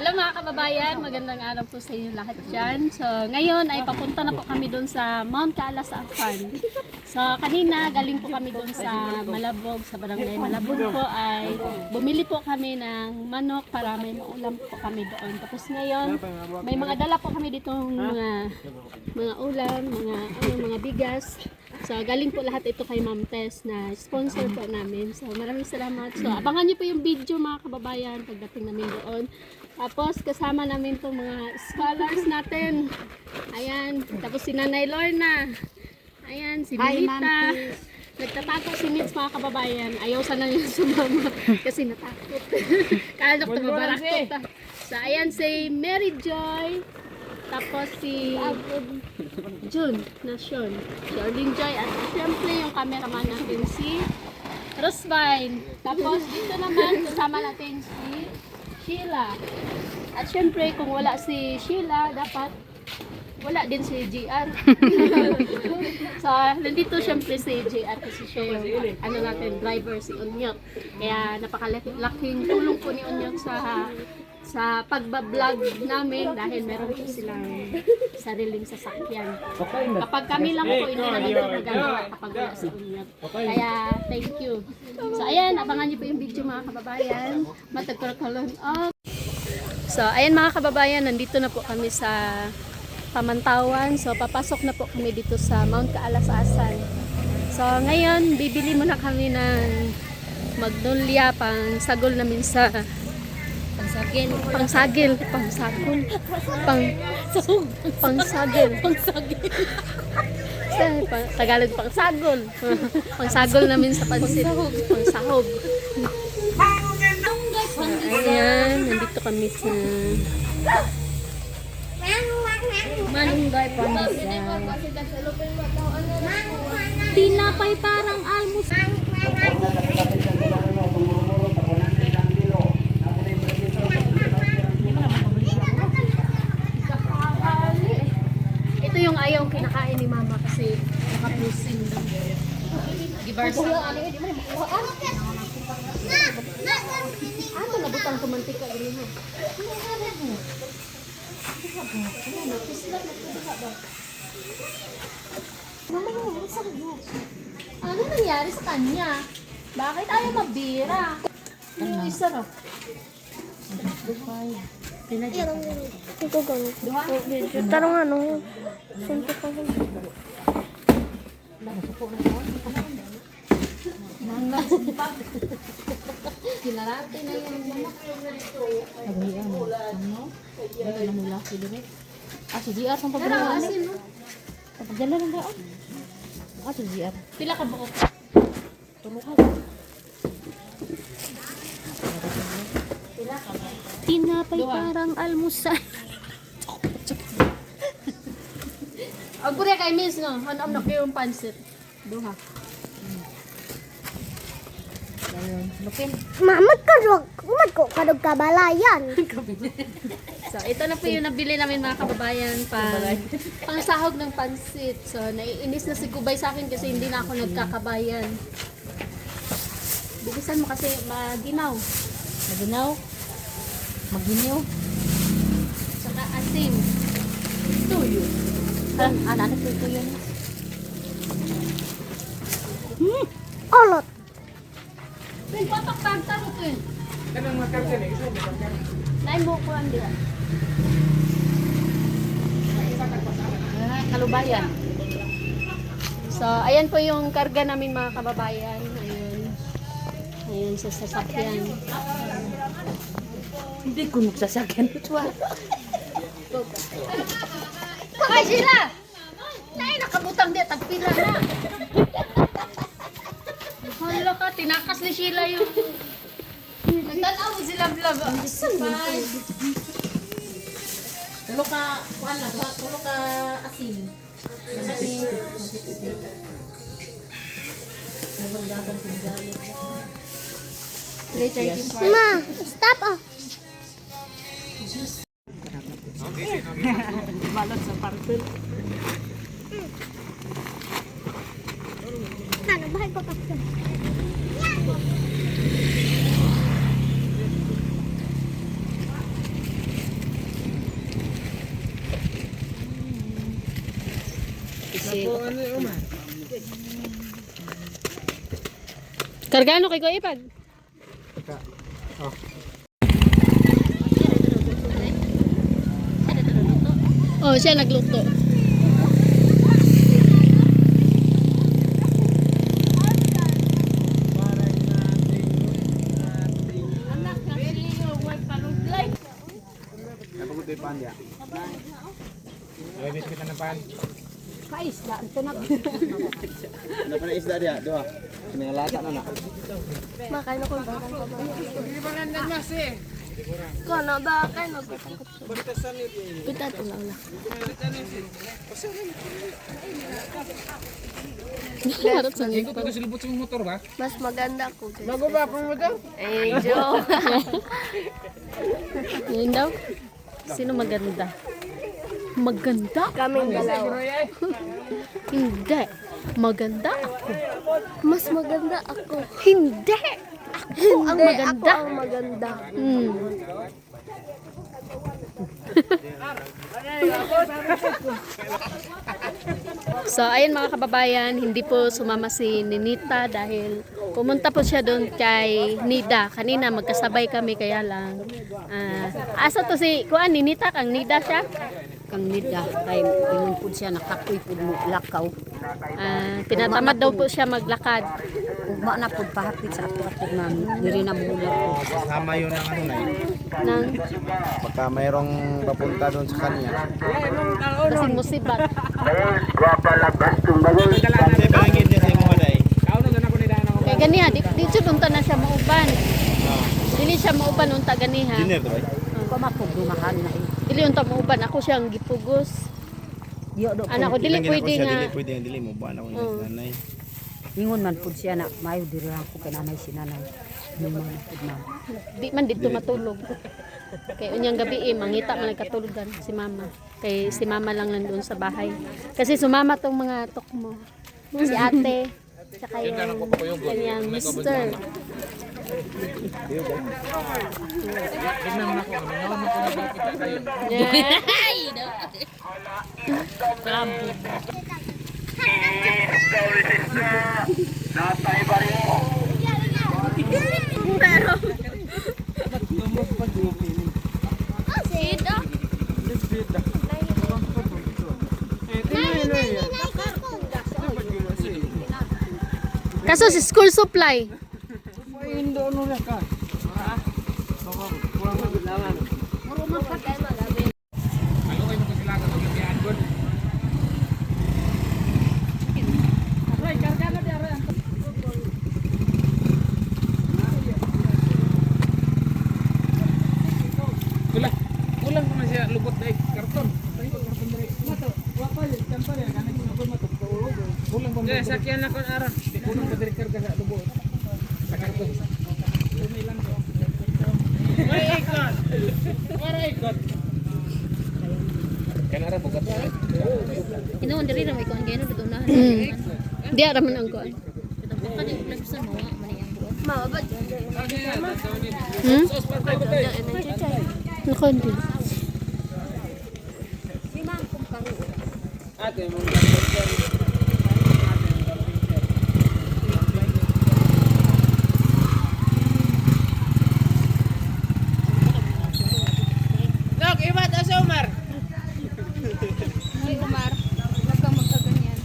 Hello mga kababayan, magandang araw po sa inyo lahat dyan. So ngayon ay papunta na po kami doon sa Mount Kaalasaan. So kanina galing po kami doon sa Malabog, sa Barangay Malabog po ay bumili po kami ng manok para may maulam po kami doon. Tapos ngayon may mga dala po kami ditong mga ulam, mga bigas. So galing po lahat ito kay Ma'am Tess na sponsor po namin. So maraming salamat. So abangan niyo po yung video mga kababayan pagdating namin doon. Tapos kasama namin itong mga scholars natin. Ayan. Tapos si Nanay Lorna. Ayan, si Milita. Nagtatago si Mitch mga kababayan. Ayaw sana yung sumama kasi natakot. Kala ko mabarakot. So ayan si Mary Joy. Tapos si June Nation. Si Arlene Joy. At siyempre yung cameraman natin si Rosvine. Tapos dito naman kasama natin si Sheila. At syempre, kung wala si Sheila, dapat wala din si JR. So, nandito syempre si JR kasi siya yung driver si Onyok. Kaya napakalaking tulong po ni Onyok sa pagbablog namin dahil meron po silang sariling sasakyan. Kapag kami lang po, hindi na dito magagawa kapag wala si Onyok. Kaya, thank you. So, ayan, abangan niyo po yung video mga kababayan. Matagkarakalon. So, ayan mga kababayan, nandito na po kami sa Pamantawan. So, papasok na po kami dito sa Mount Kaalasaan. So, ngayon, bibili muna kami ng magnolia pang sagol namin sa pangsagil. Tagalog pangsagol. Pangsagol namin sa pansit. Pangsahog. Ayan, nandito kami sa Manunggay Pamisay. Tinapay parang almus. Ito yung ayaw kinakain ni mama kasi nakapusin daw. Gibarsa. Ano nabutang ko mantika ini mo? Ano nangyari sa kanya? Bakit ayaw mabira? Ano yung isa raw? Ito gamit. Tarong ano yun. Suntok ko lang. Kinarate na yung manok. Naghiyan mo. Ano? Dito na mula si Dire. Si GR sa Pero pagdala. asin mo. Pagdala lang daan. Si GR. Pila ka buok. Tuluhan. Tinapay parang almusal. Ang puri kay Miss no, hanam na kayo yung pansit. Duha. Ayun. Lupin. Mamad ko kadog kabalayan. So, ito na po yung nabili namin mga kababayan pang sahog ng pansit. So, naiinis na si Kubay sa akin kasi hindi na ako nagkakabayan. Bilisan mo kasi maginaw. Maginaw. Maginaw. Saka asin. Tuyo. Anak ito yun. Olot. May patak-tagta ko ito eh. Nain mo ko ang diya. Kalubayan. So, ayan po yung karga namin mga kababayan. Ayun sa sasakyan. Hindi ko nagsasakyan. Ay, sila! Nay, nakabutang diya. Tagpila na. Hala ka, tinakas ni Sheila yung... Nagtanaw mo sila vlog. Asan ba? Tulo ka, kuan lang, tulo ka asin. Asin. Later, Ma, stop ah. Balot sa parcel. Ano, bahay ko pa. Kargano kay ko ipag? Oh, siya nagluto. Kaisda, ito na. Ano pa na isda dia? Dua. Sinangalata na na. Makain ako ng bakang kamay. Kono ba kain mo patakot. Pita to lang na. Harap sa Ikot ko silbot sa motor ba? Mas maganda ko. Bago ba pang motor? Eh, joke. Yun daw. Sino maganda? Maganda? Kaming dalawa. Hindi. Maganda ako. Mas maganda ako. Hindi. Ako ang Hindi, maganda. Ako ang maganda. Hmm. So, ayun mga kababayan, hindi po sumama si Ninita dahil pumunta po siya doon kay Nida. Kanina magkasabay kami kaya lang. Asa to si Kuan Ninita, kang Nida siya? Kang nida kay ingon pud siya nakapoy pud mo lakaw. Tinatamad daw po siya maglakad. Ugma na pud pahapit sa ato na diri na bulag ko. Kasama yun ang ano na yun. Nang Pagka mayroong papunta doon sa kanya. kasing musibat. Kasi bangin niya sa mga day. Kaya ganiha, di punta na siya mauban. Dili siya mauban unta ganiha. Dinner to ba? Pamapog dumahan na eh. Dili unta mauban, ako siyang gipugos. Diyo do. Anak ko dili pwede nga. Dili pwede nga dili mo buwan ako ng nanay. Ingon man pud siya na mayo diri ako kay nanay si nanay. Ingon man pud na. Di man dito matulog. Kay unyang gabi mangita man nagkatulugan si mama. Kay si mama lang nandoon sa bahay. Kasi sumama tong mga tok mo. Si ate, saka yung kanyang mister. Kaso si school supply. Kulang pa man siya lubot dai karton. Kulang pa man. Kaya sakyan na kon ara. Kulang pa diri karga sa lubot. Sa karton. Ay ikot. Para ikot. Kana ra bugat. Inuon diri na may kuan gano dito na. Di ara man ang kuan. Kani ulag sa mo mani ang buot. Mababad. Hmm? Sos pa tayo tay. Nako hindi. Ate mo. Dok, ibat asa Umar. Ay, Umar. Huwag kang magkaganyan.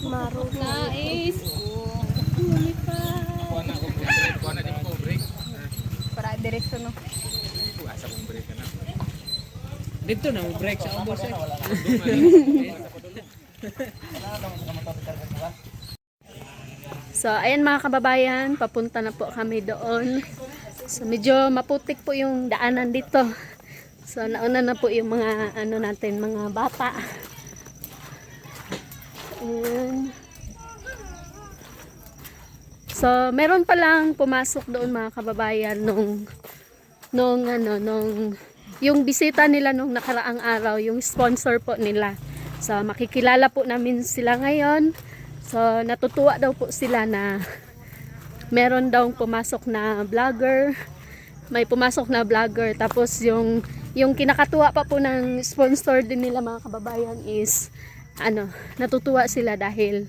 Maro. Guys. Kuana ko break, kuana di ko break. Para direksyon no. Asa kong break na. Dito na mo break sa ambos eh. So, ayan mga kababayan, papunta na po kami doon. So, medyo maputik po yung daanan dito. So, nauna na po yung mga, ano natin, mga bata. Ayan. So, meron palang pumasok doon mga kababayan nung yung bisita nila nung nakaraang araw, yung sponsor po nila. So, makikilala po namin sila ngayon. So, natutuwa daw po sila na meron daw pumasok na vlogger. May pumasok na vlogger. Tapos yung yung kinakatuwa pa po ng sponsor din nila mga kababayan is natutuwa sila dahil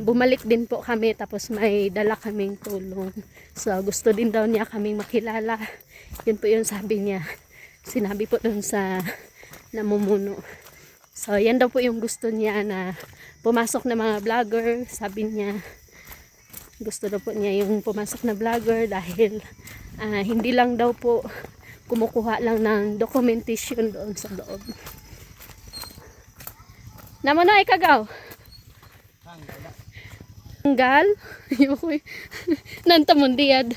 bumalik din po kami tapos may dala kaming tulong. So gusto din daw niya kaming makilala. Yun po yung sabi niya. Sinabi po dun sa namumuno. So yan daw po yung gusto niya na pumasok na mga vlogger. Sabi niya gusto daw po niya yung pumasok na vlogger dahil hindi lang daw po kumukuha lang ng documentation doon sa loob. Namo na ikagaw. Tanggal. Nantamon diyad.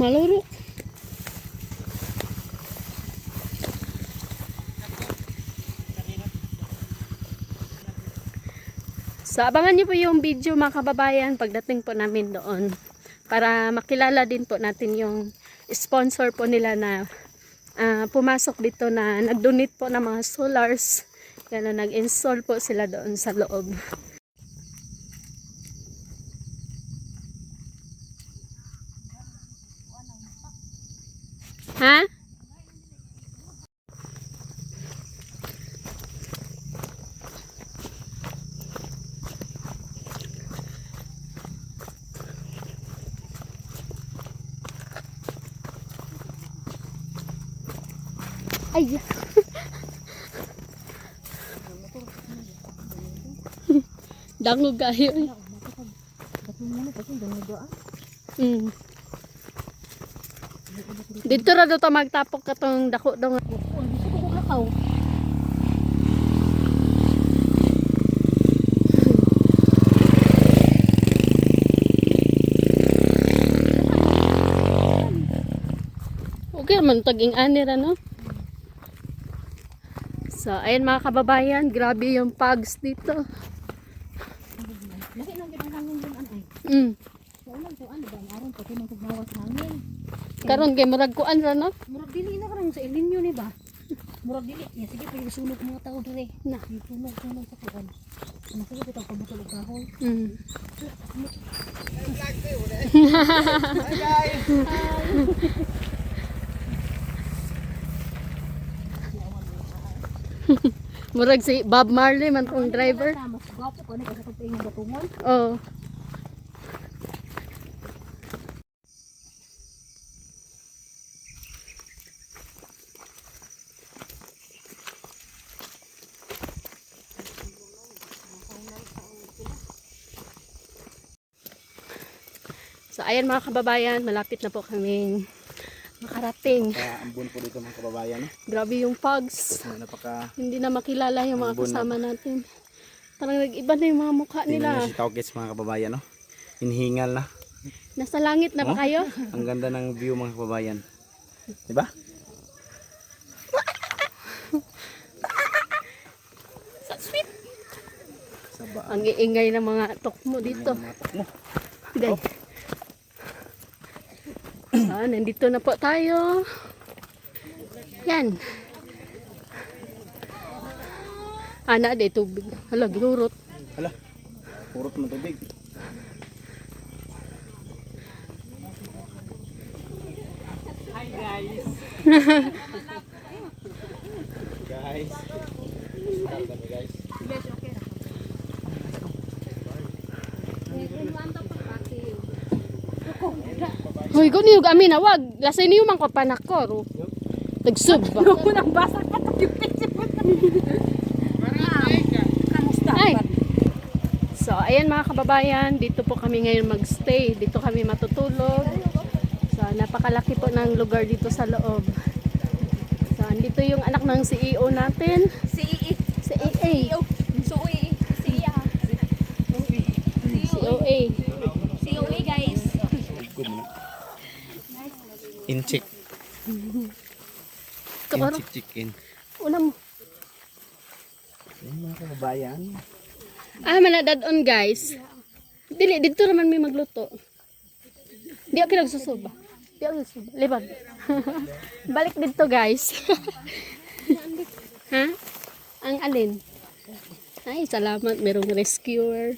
Maluro. So, abangan niyo po yung video mga kababayan pagdating po namin doon. Para makilala din po natin yung sponsor po nila na pumasok dito na nag-donate po ng mga solars. Kaya na nag-install po sila doon sa loob. Ha? Ay. Dangog kayo. Mm. Dito ra daw ta magtapok katong dako daw. Okay man taging anira no. So, ayan mga kababayan, grabe yung pugs dito. Lagi lang gid ang hangin dun anay. So ulang to ano ba aron pati man kog bawas hangin. Karon kay murag kuan ra no. Murag dili na karang sa Elinyo ni ba? Murag dili. Ya sige pag sunog mga tao dire. Na, tunog sa kuan. Ano sige bitang pabutol og kahoy. Murag si Bob Marley man kong driver. Mas gwapo ko ni kasi pag tingin batungon. Oh. So ayan mga kababayan, malapit na po kaming makarating. Kaya ambon po dito mga kababayan. No? Grabe yung pugs. Napaka Hindi na makilala yung mga Ambon kasama natin. Parang nag-iba na yung mga mukha tingnan nila. nyo si Tawkits mga kababayan. No? Inhingal na. Nasa langit na ba Oh? kayo? Ang ganda ng view mga kababayan. Diba? So sweet. Saba. Ang iingay ng mga tukmo dito. Mo. Guys. Nandito na po tayo. Yan. Ana, de tubig. Hala, ginurot. Hala. Purot mo tubig. Guys. Guys. Hoy, kung niyo kami na wag. Lasay niyo man ko panakor. Nagsub ba? Nang basa ka Ay. So, ayan mga kababayan, dito po kami ngayon magstay. Dito kami matutulog. So, napakalaki po ng lugar dito sa loob. So, andito yung anak ng CEO natin. Si CEO. COA. COA guys. Inchik. Kaparo, Inchik chicken. una mo. Ayan mga kababayan. Manadad-on guys. Dili, dito naman may magluto. Di ako nagsusuba. Di ako nagsusuba. Liban. Balik dito guys. Ha? Ang alin? Ay, salamat. Merong rescuer.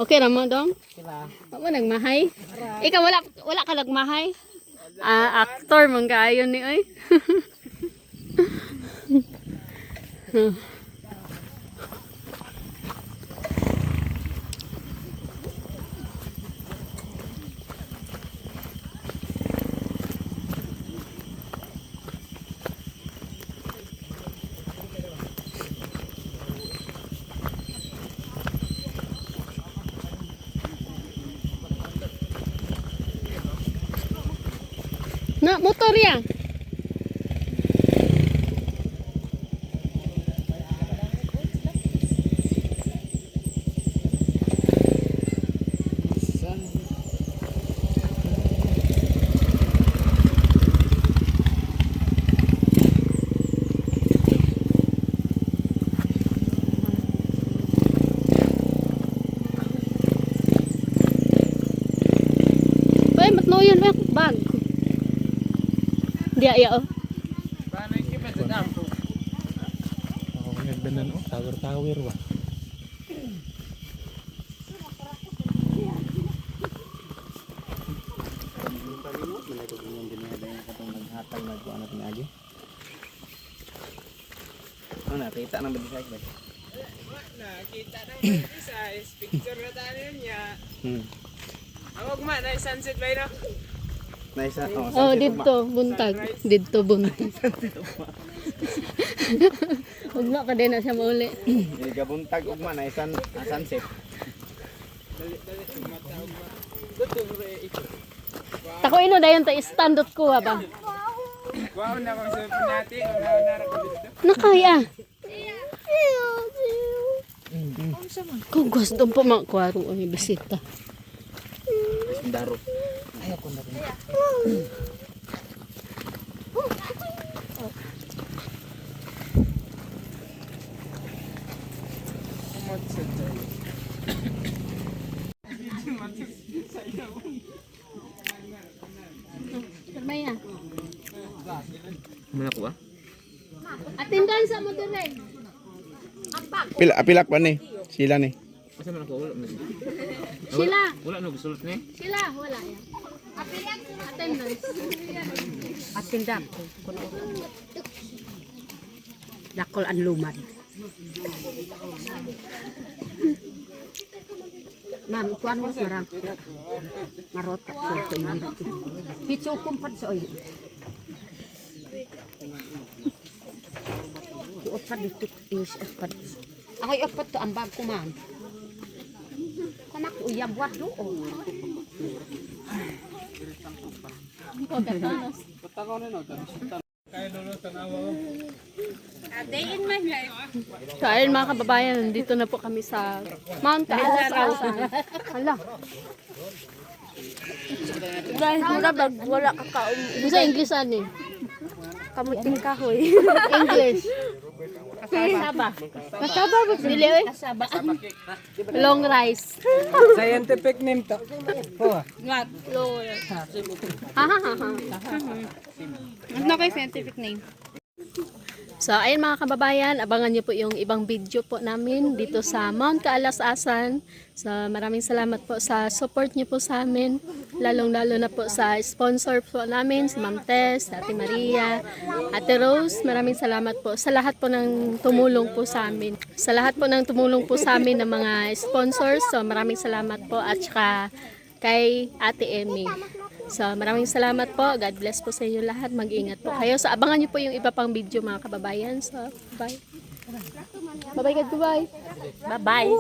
Okay ra mo dong? Diba? Wa mo nagmahay? Ikaw wala ka nagmahay? Ah, actor man kaayo ni oy. Na motor ya. Ay, matnoyon mo yung bag. Dia ya oh. Paano yung kipet sa dampo? Ako nagdanan oh, tower ba? Ano nakita ng badisay ba? Nakita ng size. Picture na tayo niya. Awag man, na sunset ba yun? Naisa, Oh, dito buntag. Dito buntag. Ugma pa din na siya mauli. gabuntag ugma na isan sunset. Tako ino dayon ta stand up ko ba? Wow, na kung sa pinati. Wala ko dito. Nakaya. Kung gusto po makwaro ang bisita. Daro. Permaya. Mana ko ba? Atindan sa mo dire. Pilak pa ni. Sila ni. Asa man ako ulo? Sila. Wala no gusulot ni. Sila wala yan. Attendance. Atindak ko. Dakol ang luman. Ma'am, kuan mo marang. Marota ko ito yung pitso kumpat sa oy. Upat dito is upat. Ako upat to ang bag ko ma'am. Kanak uyab wat do. Oh, gatanos. Kain mga kababayan, nandito na po kami sa Mount Kaalas-Asan. Hala. Dahil mura bag, wala ka kaum. Sa English ani? Kamuting kahoy. English. Kasaba. Kasaba ba? Dili oy. Kasaba. Long rice. Scientific name to. Oh. Long rice. Ha ha ha. Ano kay scientific name? So, ayun mga kababayan, abangan niyo po yung ibang video po namin dito sa Mount Kaalas-Asan. So, maraming salamat po sa support niyo po sa amin. Lalong-lalo na po sa sponsor po namin, si Ma'am Tess, Ate Maria, Ate Rose. Maraming salamat po sa lahat po ng tumulong po sa amin. Sa lahat po ng tumulong po sa amin ng mga sponsors. So, maraming salamat po at saka kay Ate Emmy. So, maraming salamat po. God bless po sa inyo lahat. Mag-ingat po kayo. So, abangan niyo po yung iba pang video mga kababayan. So, bye. Bye-bye, God. Bye-bye. Bye-bye.